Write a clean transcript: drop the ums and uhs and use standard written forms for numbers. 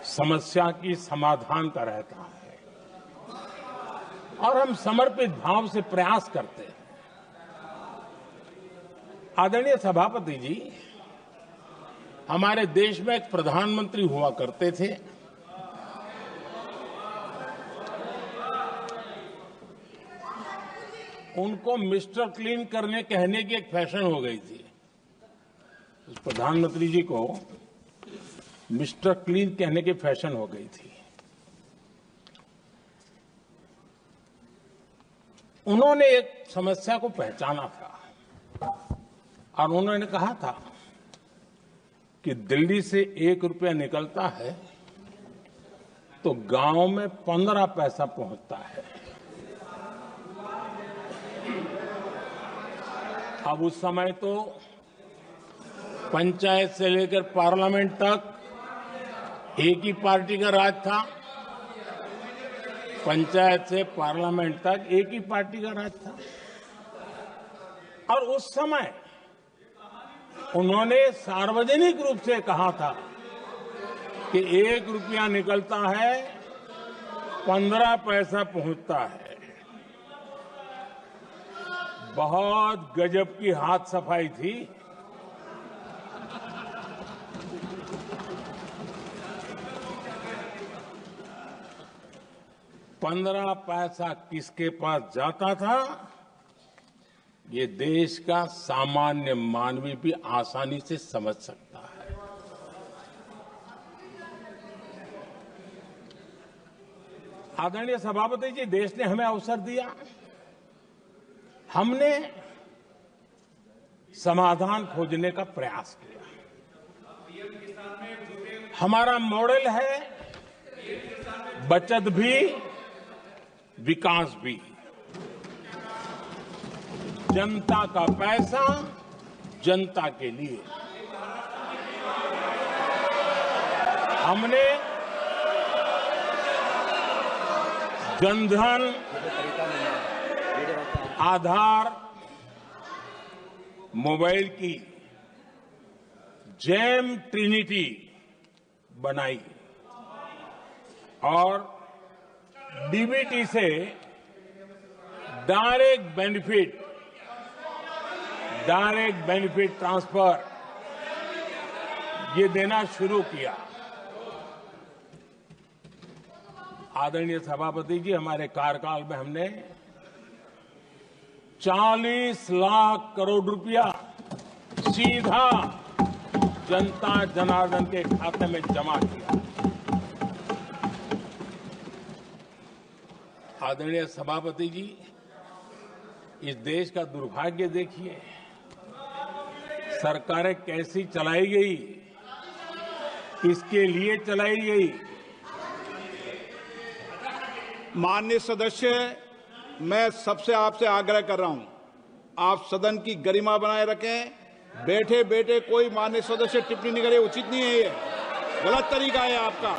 समस्या की समाधान का रहता है और हम समर्पित भाव से प्रयास करते हैं। आदरणीय सभापति जी, हमारे देश में एक प्रधानमंत्री हुआ करते थे। उनको मिस्टर क्लीन करने कहने की एक फैशन हो गई थी। उस प्रधानमंत्री जी को मिस्टर क्लीन कहने की फैशन हो गई थी। उन्होंने एक समस्या को पहचाना था और उन्होंने कहा था कि दिल्ली से 1 रुपया निकलता है तो गांव में 15 पैसा पहुंचता है। अब उस समय तो पंचायत से लेकर पार्लियामेंट तक एक ही पार्टी का राज था। पंचायत से पार्लियामेंट तक एक ही पार्टी का राज था और उस समय उन्होंने सार्वजनिक रूप से कहा था कि 1 रुपया निकलता है 15 पैसा पहुंचता है। बहुत गजब की हाथ सफाई थी। पंद्रह पैसा किसके पास जाता था, ये देश का सामान्य मानवी भी आसानी से समझ सकता है। आदरणीय सभापति जी, देश ने हमें अवसर दिया, हमने समाधान खोजने का प्रयास किया। हमारा मॉडल है बचत भी विकास भी। जनता का पैसा जनता के लिए। हमने जनधन, आधार, मोबाइल की जेम ट्रिनिटी बनाई और डीबीटी से डायरेक्ट बेनिफिट ट्रांसफर ये देना शुरू किया। आदरणीय सभापति जी, हमारे कार्यकाल में हमने 40 लाख करोड़ रुपया सीधा जनता जनार्दन के खाते में जमा किया। आदरणीय सभापति जी, इस देश का दुर्भाग्य देखिए, सरकारें कैसी चलाई गई, किसके लिए चलाई गई। माननीय सदस्य, मैं सबसे आपसे आग्रह कर रहा हूं, आप सदन की गरिमा बनाए रखें। बैठे बैठे कोई माननीय सदस्य टिप्पणी नहीं करे, उचित नहीं है, ये गलत तरीका है आपका।